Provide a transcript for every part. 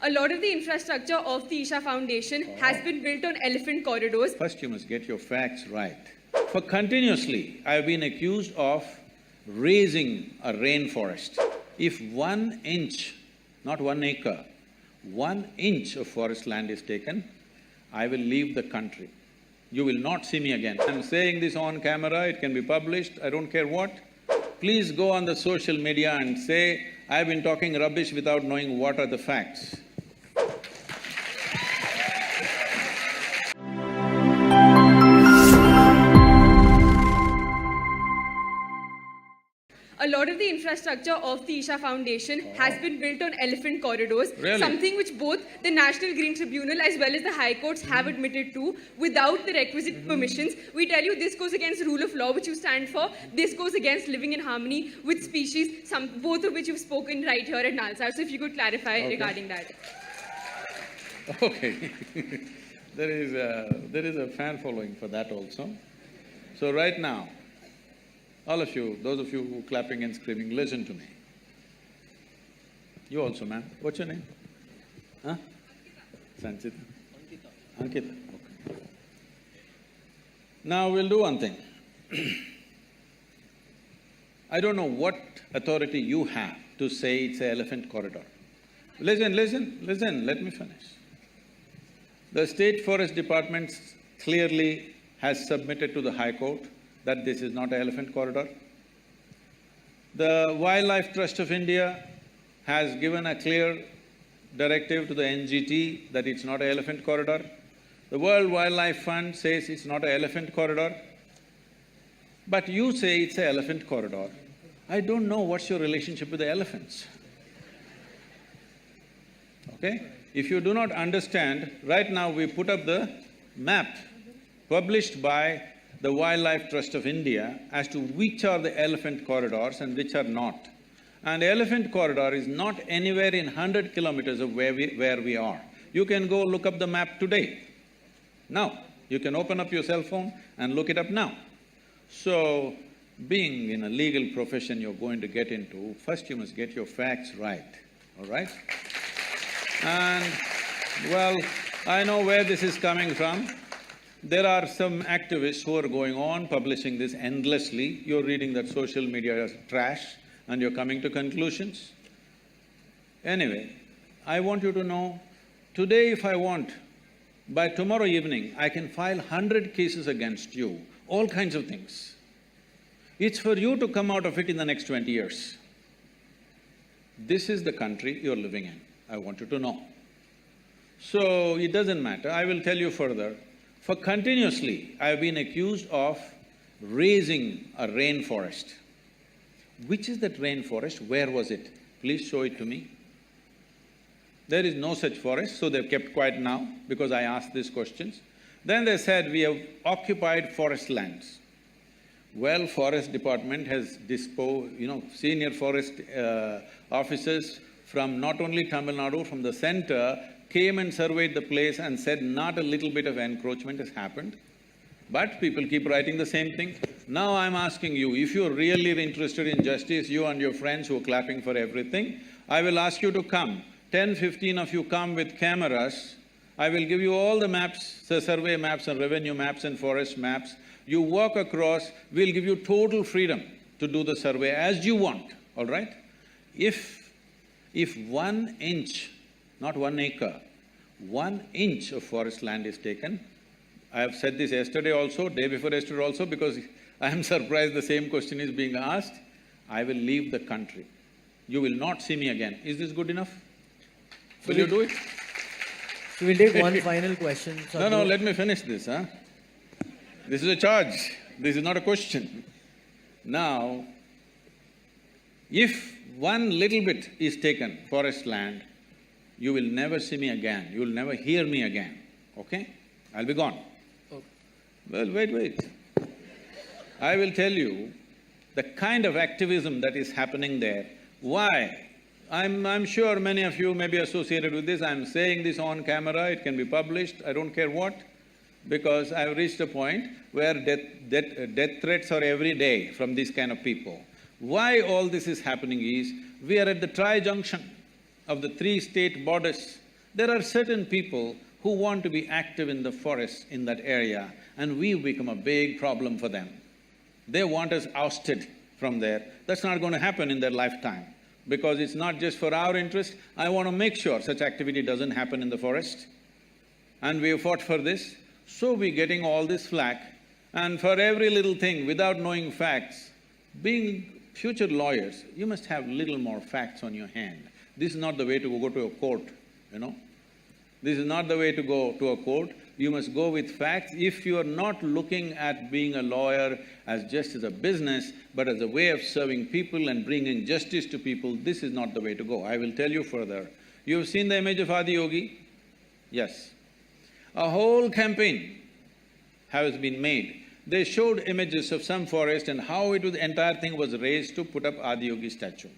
A lot of the infrastructure of the Isha Foundation has been built on elephant corridors. First, you must get your facts right. For continuously, I've been accused of raising a rainforest. If 1 inch, not 1 acre, 1 inch of forest land is taken, I will leave the country. You will not see me again. I'm saying this on camera, it can be published, I don't care what. Please go on the social media and say, I've been talking rubbish without knowing what are the facts. A lot of the infrastructure of the Isha Foundation has been built on elephant corridors. Really? Something which both the National Green Tribunal as well as the High Courts have admitted to without the requisite permissions. We tell you this goes against rule of law, which you stand for. This goes against living in harmony with species, both of which you've spoken right here at NALSAR. So if you could clarify regarding that. Okay. There is a fan following for that also. So right now, all of you, those of you who are clapping and screaming, listen to me. You also, ma'am. What's your name? Huh? Sanchita? Ankita. Okay. Now we'll do one thing. I don't know what authority you have to say it's an elephant corridor. Listen, let me finish. The State Forest Department clearly has submitted to the High Court that this is not an elephant corridor. The Wildlife Trust of India has given a clear directive to the NGT that it's not an elephant corridor. The World Wildlife Fund says it's not an elephant corridor. But you say it's an elephant corridor. I don't know what's your relationship with the elephants. Okay? If you do not understand, right now we put up the map published by the Wildlife Trust of India as to which are the elephant corridors and which are not. And elephant corridor is not anywhere in 100 kilometers of where we are. You can go look up the map today. Now, you can open up your cell phone and look it up now. So, being in a legal profession you're going to get into, first you must get your facts right, all right? And, well, I know where this is coming from. There are some activists who are going on publishing this endlessly. You're reading that social media is trash and you're coming to conclusions. Anyway, I want you to know, today if I want, by tomorrow evening, I can file 100 cases against you, all kinds of things. It's for you to come out of it in the next 20 years. This is the country you're living in, I want you to know. So, it doesn't matter, I will tell you further. For continuously, I've been accused of raising a rainforest. Which is that rainforest? Where was it? Please show it to me. There is no such forest, so they've kept quiet now because I asked these questions. Then they said, we have occupied forest lands. Well, Forest Department has senior forest officers from not only Tamil Nadu, from the center, came and surveyed the place and said not a little bit of encroachment has happened. But people keep writing the same thing. Now I'm asking you, if you're really interested in justice, you and your friends who are clapping for everything, I will ask you to come. 10-15 of you come with cameras. I will give you all the maps, the survey maps and revenue maps and forest maps. You walk across, we'll give you total freedom to do the survey as you want, all right? If 1 inch, not 1 acre, 1 inch of forest land is taken, I have said this yesterday also, day before yesterday also, because I am surprised the same question is being asked, I will leave the country. You will not see me again. Is this good enough? Will you do it? So we'll take one final question. No, let me finish this, huh? This is a charge, this is not a question. Now, if one little bit is taken, forest land, you will never see me again, you will never hear me again, okay? I'll be gone. Okay. Well, wait. I will tell you the kind of activism that is happening there. Why? I'm sure many of you may be associated with this, I'm saying this on camera, it can be published, I don't care what, because I've reached a point where death threats are every day from these kind of people. Why all this is happening is, we are at the tri-junction of the three state borders. There are certain people who want to be active in the forest in that area, and we've become a big problem for them. They want us ousted from there. That's not going to happen in their lifetime, because it's not just for our interest. I want to make sure such activity doesn't happen in the forest. And we have fought for this, so we're getting all this flack. And for every little thing, without knowing facts, being future lawyers, you must have little more facts on your hand. This is not the way to go to a court, you know. This is not the way to go to a court. You must go with facts. If you are not looking at being a lawyer as just as a business, but as a way of serving people and bringing justice to people, this is not the way to go. I will tell you further. You've seen the image of Adiyogi? Yes. A whole campaign has been made. They showed images of some forest and how the entire thing was raised to put up Adiyogi statue.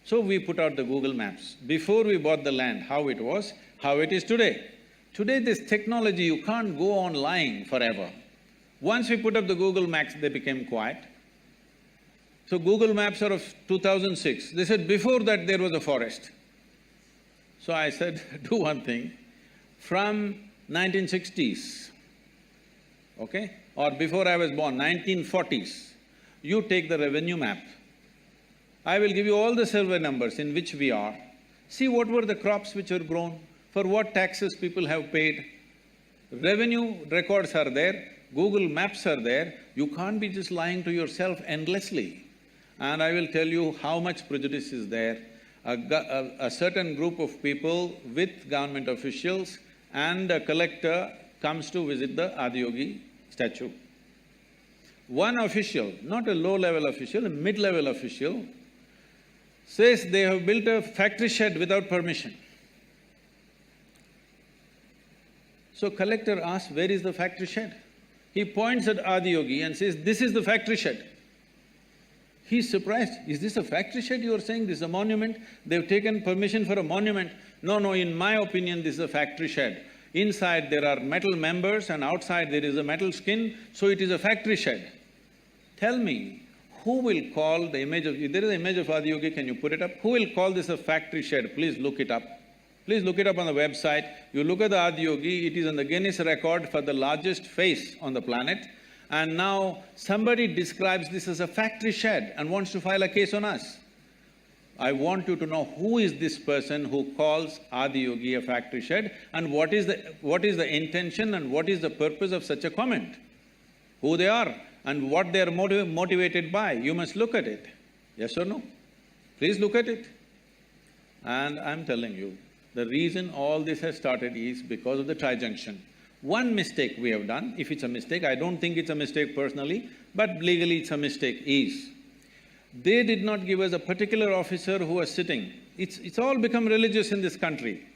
So we put out the Google Maps. Before we bought the land, how it was, how it is today. Today this technology, you can't go on lying forever. Once we put up the Google Maps, they became quiet. So Google Maps are of 2006. They said before that there was a forest. So I said, do one thing, from 1960s, okay, or before I was born, 1940s, you take the revenue map. I will give you all the survey numbers in which we are. See what were the crops which were grown, for what taxes people have paid. Revenue records are there, Google Maps are there. You can't be just lying to yourself endlessly. And I will tell you how much prejudice is there. A certain group of people with government officials and a collector comes to visit the Adiyogi statue. One official, not a low-level official, a mid-level official, says they have built a factory shed without permission. So collector asks, where is the factory shed? He points at Adiyogi and says, this is the factory shed. He's surprised, is this a factory shed you are saying? This is a monument? They've taken permission for a monument. No, in my opinion, this is a factory shed. Inside there are metal members and outside there is a metal skin, so it is a factory shed. Tell me, who will call the image of… If there is an image of Adiyogi, can you put it up? Who will call this a factory shed? Please look it up. Please look it up on the website. You look at the Adiyogi, it is on the Guinness record for the largest face on the planet. And now somebody describes this as a factory shed and wants to file a case on us. I want you to know who is this person who calls Adiyogi a factory shed and what is the intention and what is the purpose of such a comment. Who they are and what they are motivated by. You must look at it. Yes or no? Please look at it. And I'm telling you, the reason all this has started is because of the tri-junction. One mistake we have done, if it's a mistake, I don't think it's a mistake personally, but legally it's a mistake, is they did not give us a particular officer who was sitting. It's all become religious in this country.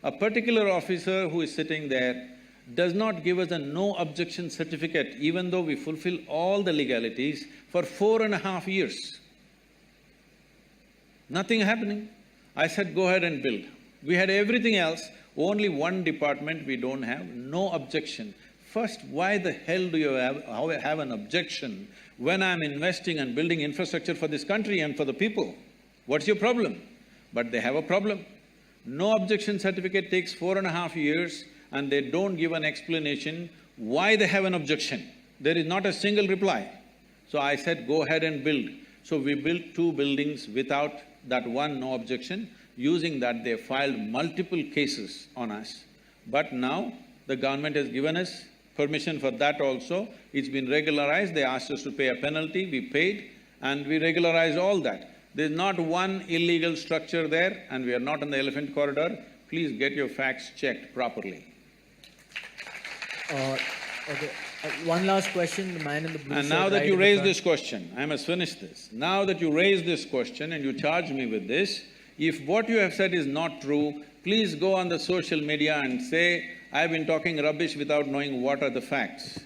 A particular officer who is sitting there does not give us a no objection certificate, even though we fulfill all the legalities for 4.5 years. Nothing happening. I said, go ahead and build. We had everything else, only one department we don't have, no objection. First, why the hell do you have an objection when I'm investing and building infrastructure for this country and for the people? What's your problem? But they have a problem. No objection certificate takes 4.5 years and they don't give an explanation why they have an objection. There is not a single reply. So I said, go ahead and build. So we built 2 buildings without that one no objection. Using that, they filed multiple cases on us. But now, the government has given us permission for that also. It's been regularized, they asked us to pay a penalty, we paid, and we regularized all that. There's not one illegal structure there, and we are not in the elephant corridor. Please get your facts checked properly. Okay. One last question, the man in the blue shirt. And now that you raised this question, I must finish this. Now that you raised this question and you charge me with this, if what you have said is not true, please go on the social media and say, I've been talking rubbish without knowing what are the facts.